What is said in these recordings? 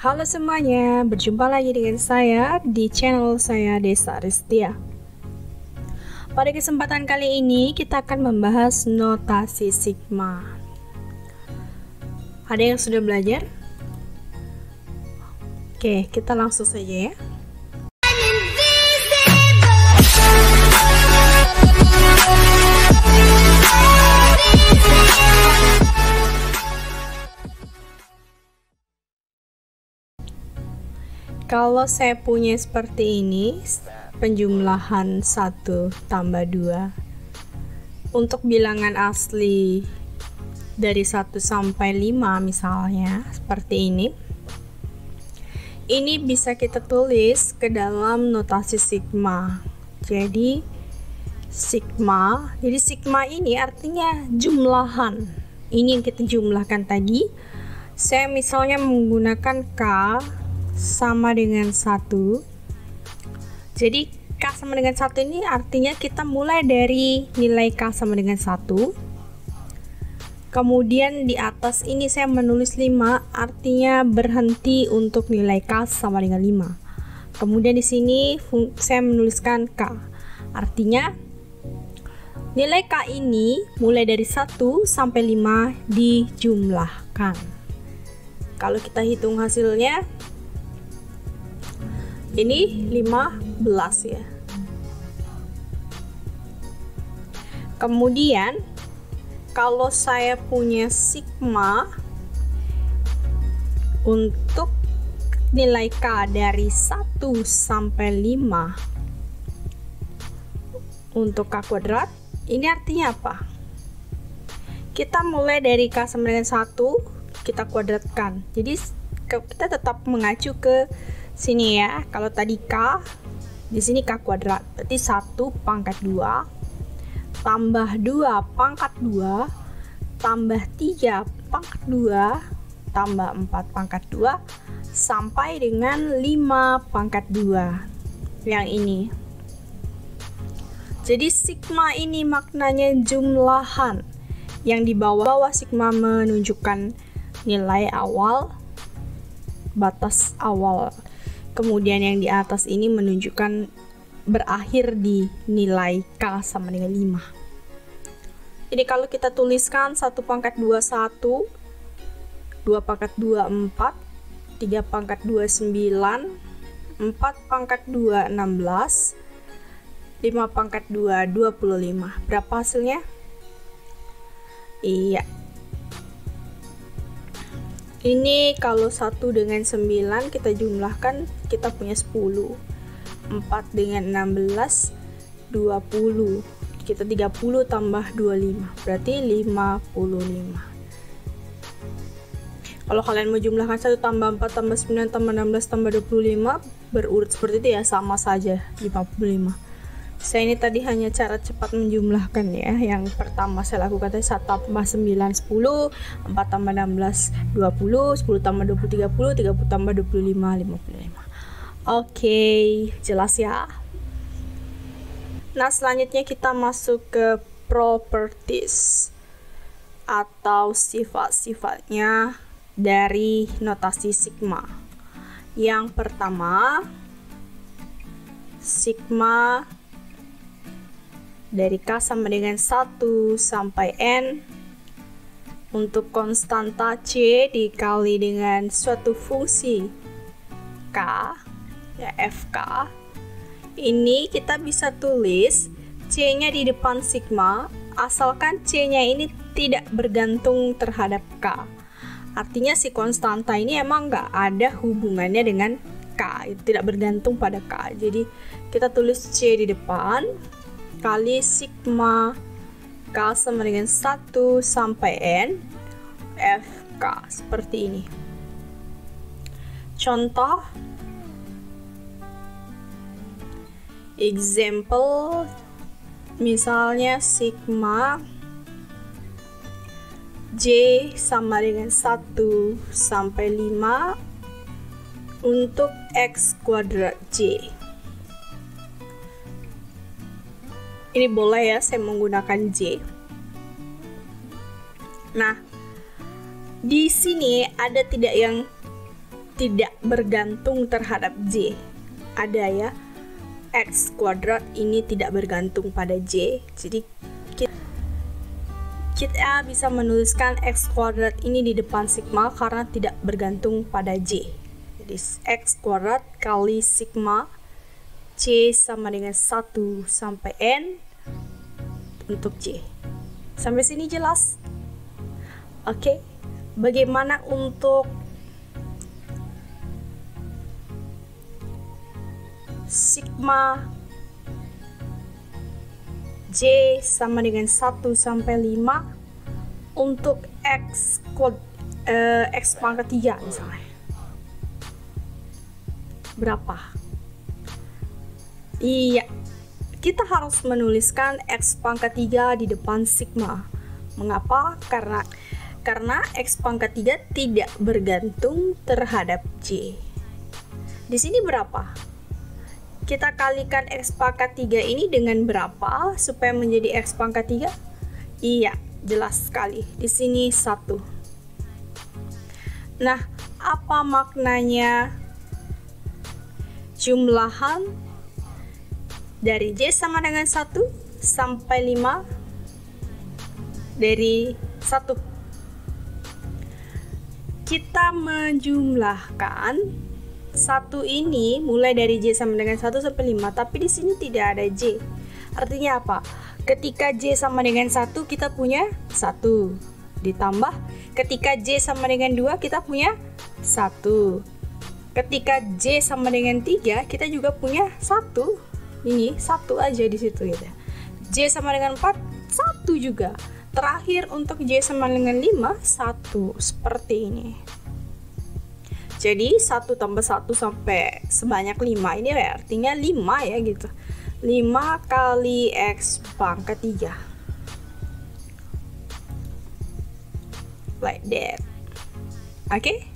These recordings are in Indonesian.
Halo semuanya, berjumpa lagi dengan saya di channel saya Desa Ristia. Pada kesempatan kali ini kita akan membahas notasi sigma. Ada yang sudah belajar? Oke, kita langsung saja ya. Kalau saya punya seperti ini, penjumlahan 1 tambah 2 untuk bilangan asli dari 1 sampai 5 misalnya, seperti ini bisa kita tulis ke dalam notasi sigma. Jadi sigma ini artinya jumlahan. Ini yang kita jumlahkan tadi. Saya misalnya menggunakan K sama dengan 1. Jadi K sama dengan 1 ini artinya kita mulai dari nilai K sama dengan 1. Kemudian di atas ini saya menulis 5, artinya berhenti untuk nilai K sama dengan 5. Kemudian di sini saya menuliskan K. Artinya nilai K ini mulai dari 1 sampai 5 dijumlahkan. Kalau kita hitung hasilnya, ini 15 ya. Kemudian kalau saya punya sigma untuk nilai K dari 1 sampai 5 untuk K kuadrat, ini artinya apa? Kita mulai dari K sama dengan 1, kita kuadratkan. Jadi kita tetap mengacu ke sini ya. Kalau tadi K, di sini K kuadrat, berarti 1 pangkat 2 tambah 2 pangkat 2 tambah 3 pangkat 2 tambah 4 pangkat 2 sampai dengan 5 pangkat 2 yang ini. Jadi sigma ini maknanya jumlahan, yang di bawah sigma menunjukkan nilai awal, batas awal. Kemudian yang di atas ini menunjukkan berakhir di nilai K sama dengan 5. Jadi kalau kita tuliskan 1 pangkat 2 1, 2 pangkat 2 4, 3 pangkat 2 9, 4 pangkat 2 16, 5 pangkat 2 25. Berapa hasilnya? Iya. Ini kalau 1 dengan 9 kita jumlahkan, kita punya 10. 4 dengan 16, 20. Kita 30 tambah 25, berarti 55. Kalau kalian mau jumlahkan 1 tambah 4 tambah 9 tambah 16 tambah 25, berurut seperti itu ya, sama saja 55. Saya ini tadi hanya cara cepat menjumlahkan ya. Yang pertama saya lakukan tadi 1 tambah 9 10, 4 tambah 16 20, 10 tambah 20 30, 30 tambah 25 55. Oke, jelas ya. Nah, selanjutnya kita masuk ke properties atau sifat-sifatnya dari notasi sigma. Yang pertama, sigma dari K sama dengan 1 sampai N untuk konstanta C dikali dengan suatu fungsi K, ya FK. Ini kita bisa tulis C-nya di depan sigma, asalkan C-nya ini tidak bergantung terhadap K. Artinya si konstanta ini emang nggak ada hubungannya dengan K, tidak bergantung pada K. Jadi kita tulis C di depan kali sigma K sama dengan 1 sampai N FK, seperti ini. Contoh example, misalnya sigma J sama dengan 1 sampai 5 untuk X kuadrat J. Ini boleh ya, saya menggunakan J. Nah, di sini ada tidak yang tidak bergantung terhadap J. Ada ya, X kuadrat ini tidak bergantung pada J. Jadi kita bisa menuliskan X kuadrat ini di depan sigma karena tidak bergantung pada J. Jadi X kuadrat kali sigma C sama dengan 1 sampai N untuk J. Sampai sini jelas? Oke. Bagaimana untuk sigma J sama dengan 1 sampai 5 untuk X pangkat 3 misalnya. Berapa? Iya, kita harus menuliskan X pangkat 3 di depan sigma. Mengapa? Karena X pangkat 3 tidak bergantung terhadap J. Di sini berapa? Kita kalikan X pangkat 3 ini dengan berapa supaya menjadi X pangkat 3? Iya, jelas sekali. Di sini 1. Nah, apa maknanya jumlahan dari J sama dengan 1 sampai 5 dari 1? Kita menjumlahkan 1 ini mulai dari J sama dengan 1 sampai 5, tapi di sini tidak ada J. Artinya apa? Ketika J sama dengan 1 kita punya 1. Ditambah ketika J sama dengan 2 kita punya 1. Ketika J sama dengan 3 kita juga punya 1. Ini 1 aja di situ gitu. J sama dengan 4 1 juga. Terakhir untuk J sama dengan 5 1 seperti ini. Jadi 1 tambah 1 sampai sebanyak 5 ini artinya 5 ya gitu. 5 kali X pangkat 3. Like that. Oke?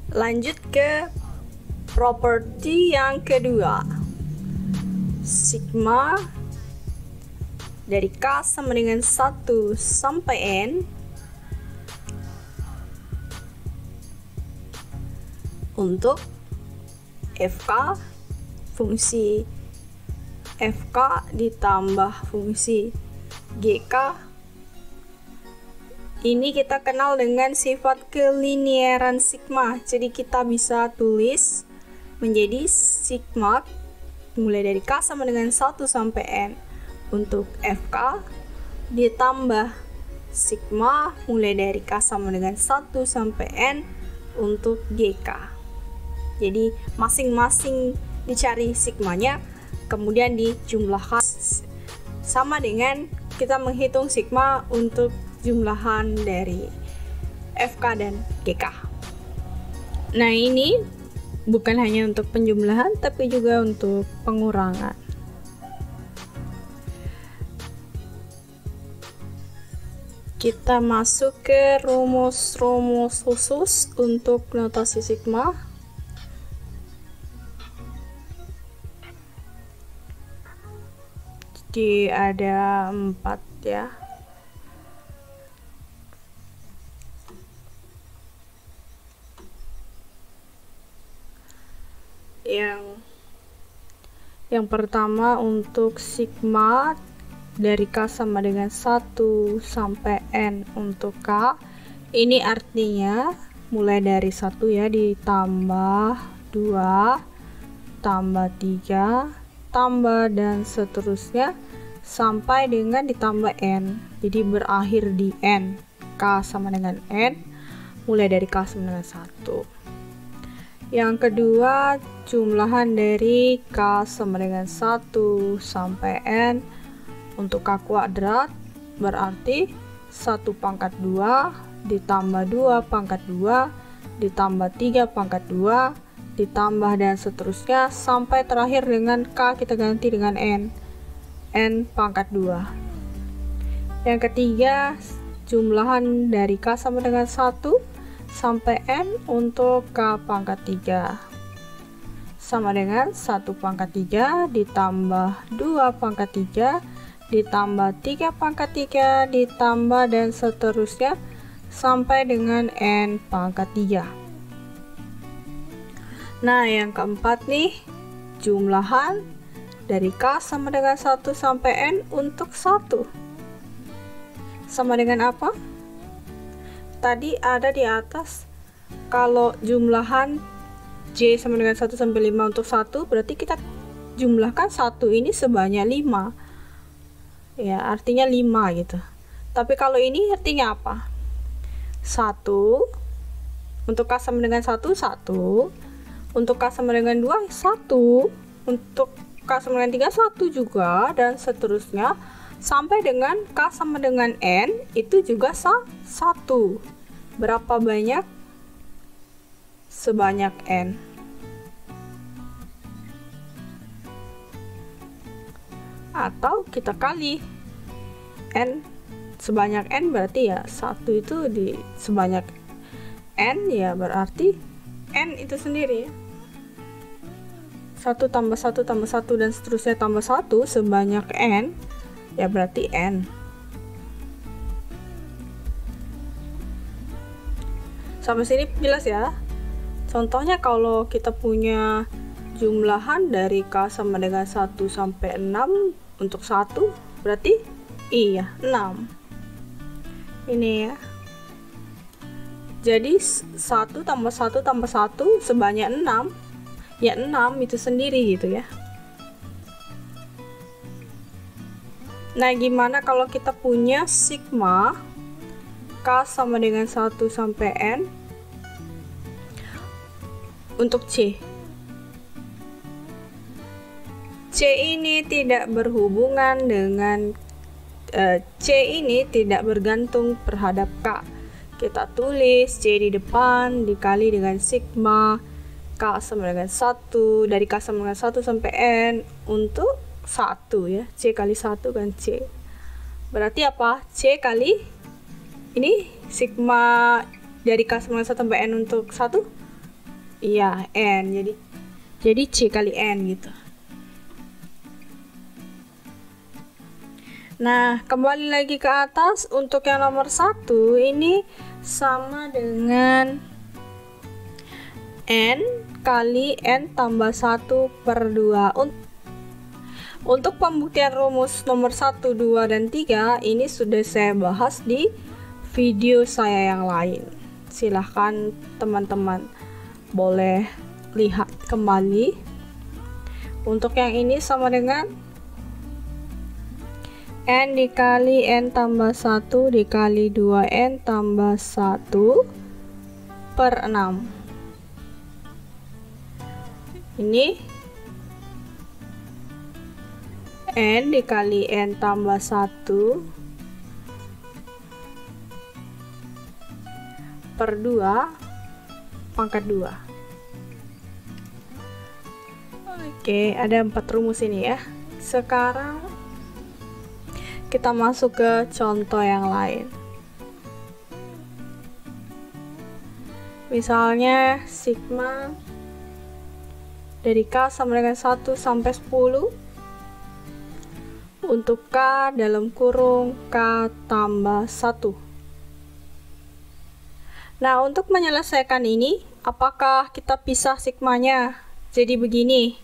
Lanjut ke properti yang kedua. Sigma dari K sama dengan 1 sampai N untuk FK fungsi FK ditambah fungsi GK. Ini kita kenal dengan sifat kelinearan sigma. Jadi kita bisa tulis menjadi sigma mulai dari K sama dengan 1 sampai N untuk FK ditambah sigma mulai dari K sama dengan 1 sampai N untuk GK. Jadi masing-masing dicari sigmanya, kemudian dijumlahkan sama dengan kita menghitung sigma untuk jumlahan dari FK dan GK. Nah, ini bukan hanya untuk penjumlahan tapi juga untuk pengurangan. Kita masuk ke rumus-rumus khusus untuk notasi sigma. Jadi ada 4 ya. Yang pertama untuk sigma dari K sama dengan 1 sampai N untuk K. Ini artinya mulai dari 1 ya ditambah 2 tambah 3 tambah dan seterusnya sampai dengan ditambah N. Jadi berakhir di N. K sama dengan N mulai dari K sama dengan 1. Yang kedua, jumlahan dari K sama dengan 1 sampai N untuk K kuadrat berarti 1 pangkat 2 ditambah 2 pangkat 2 ditambah 3 pangkat 2 ditambah dan seterusnya sampai terakhir dengan K kita ganti dengan N pangkat 2. Yang ketiga, jumlahan dari K sama dengan 1 sampai N untuk K pangkat 3 sama dengan 1 pangkat 3 ditambah 2 pangkat 3 ditambah 3 pangkat 3 ditambah dan seterusnya sampai dengan N pangkat 3. Nah, yang keempat nih, jumlahan dari K sama dengan 1 sampai N untuk 1. Sama dengan apa? Tadi ada di atas, kalau jumlahan J sama dengan 1 sampai 5 untuk 1, berarti kita jumlahkan 1 ini sebanyak 5. Ya, artinya 5 gitu. Tapi kalau ini artinya apa? 1 untuk K sama dengan 1, 1. Untuk K sama dengan 2, 1. Untuk K sama dengan 3, 1 juga, dan seterusnya sampai dengan K sama dengan N itu juga 1. Berapa banyak? Sebanyak N. Atau kita kali N, sebanyak N berarti ya 1 itu di sebanyak N, ya berarti N itu sendiri ya. 1 tambah 1 tambah 1 dan seterusnya tambah 1 sebanyak N, ya berarti N. Sampai sini jelas ya. Contohnya kalau kita punya jumlahan dari K sama dengan 1 sampai 6 untuk 1, berarti iya 6. Ini ya. Jadi 1 tambah 1 tambah 1 sebanyak 6, ya 6 itu sendiri gitu ya. Nah, gimana kalau kita punya sigma K sama dengan 1 sampai N untuk C? C ini tidak berhubungan dengan C ini tidak bergantung terhadap K. Kita tulis C di depan dikali dengan sigma K sama dengan 1, dari K sama dengan 1 sampai N untuk 1 ya. C kali 1 kan C. Berarti apa? C kali ini sigma dari K sama dengan 1 sampai N untuk 1? Iya, N. Jadi C kali N gitu. Nah, kembali lagi ke atas, untuk yang nomor 1 ini sama dengan N kali N tambah 1 per 2. Untuk pembuktian rumus nomor 1, 2, dan 3 ini sudah saya bahas di video saya yang lain. Silahkan teman-teman boleh lihat kembali. Untuk yang ini sama dengan N dikali N tambah 1 dikali 2N tambah 1 per 6. Ini N dikali N tambah 1 per 2 pangkat 2. Oke, ada 4 rumus ini ya. Sekarang kita masuk ke contoh yang lain. Misalnya sigma dari K sama dengan 1 sampai 10 untuk K dalam kurung K tambah 1. Nah, untuk menyelesaikan ini, apakah kita pisah sigmanya? Jadi begini,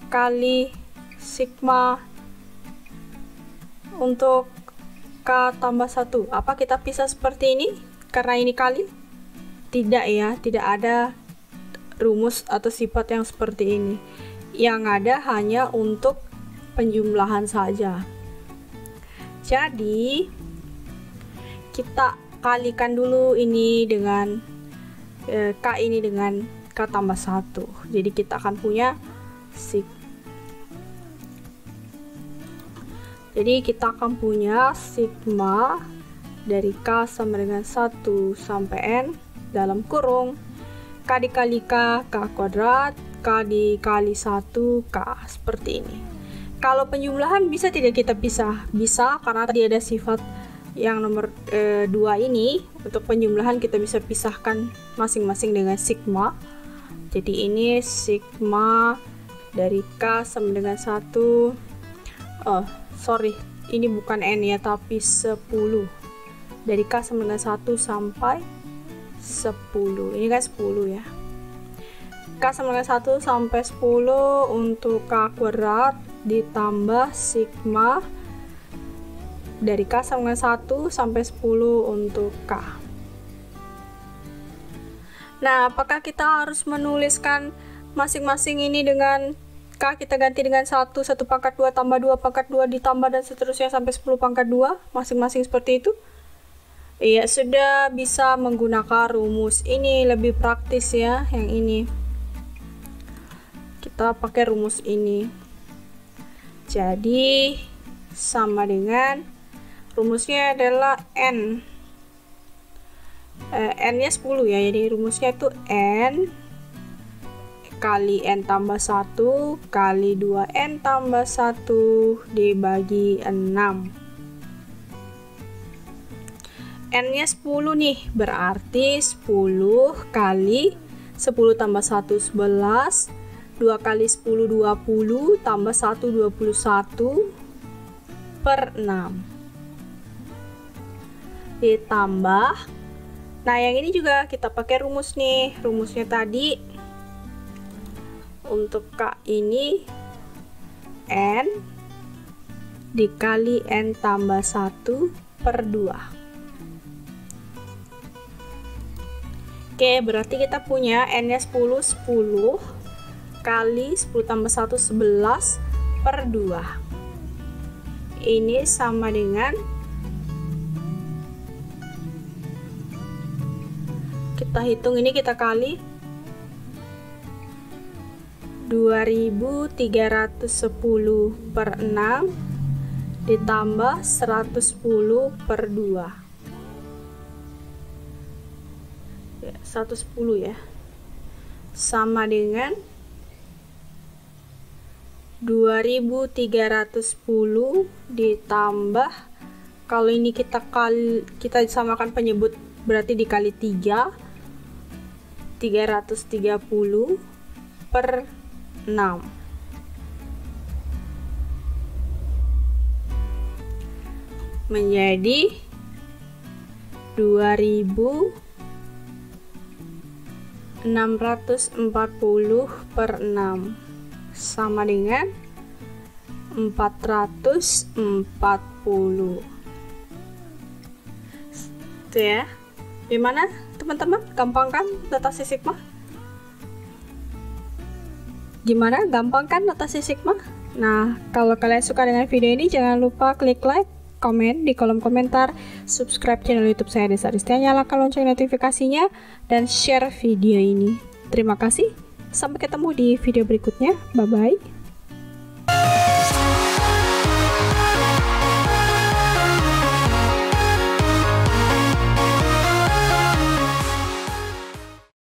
kali sigma untuk K tambah 1. Apa kita pisah seperti ini? Karena ini kali? Tidak ya, tidak ada rumus atau sifat yang seperti ini. Yang ada hanya untuk penjumlahan saja. Jadi kita kalikan dulu ini dengan K ini dengan K tambah 1. Jadi kita akan punya sigma dari K sama dengan 1 sampai N dalam kurung K dikali K, K kuadrat, K dikali 1, K, seperti ini. Kalau penjumlahan bisa tidak kita pisah? Bisa, karena tadi ada sifat yang nomor 2 ini. Untuk penjumlahan kita bisa pisahkan masing-masing dengan sigma. Jadi ini sigma dari K sama dengan 1, ini bukan N ya, tapi 10. Dari K sama dengan 1 sampai 10. Ini kan 10 ya. K sama dengan 1 sampai 10 untuk K kuadrat ditambah sigma dari K sama dengan 1 sampai 10 untuk K. Nah, apakah kita harus menuliskan masing-masing ini dengan K kita ganti dengan 1 pangkat 2 tambah 2 pangkat 2 ditambah dan seterusnya sampai 10 pangkat 2 masing-masing seperti itu? Iya, sudah bisa menggunakan rumus ini, lebih praktis ya yang ini. Kita pakai rumus ini. Jadi sama dengan rumusnya adalah N. N-nya 10 ya, jadi rumusnya itu N kali N tambah 1 kali 2N tambah 1 dibagi 6. N-nya 10 nih, berarti 10 kali 10 tambah 1 11, 2 kali 10 20, tambah 1 21 per 6. Ditambah, nah yang ini juga kita pakai rumus nih, rumusnya tadi untuk K ini N dikali N tambah 1 per 2. Oke, berarti kita punya N nya 10 kali 10 tambah 1 11 per 2. Ini sama dengan, kita hitung ini, kita kali 2310 per 6 ditambah 110 per 2 ya, 110 ya, sama dengan 2310 ditambah, kalau ini kita samakan penyebut berarti dikali 3, 330 per 6 menjadi 2640 per 6 sama dengan 440. Itu ya. Gimana teman-teman? Gampang kan notasi sigma? Gimana? Gampang kan notasi sigma? Nah, kalau kalian suka dengan video ini, jangan lupa klik like, komen di kolom komentar, subscribe channel YouTube saya Desa Ristia, nyalakan lonceng notifikasinya, dan share video ini. Terima kasih. Sampai ketemu di video berikutnya. Bye-bye.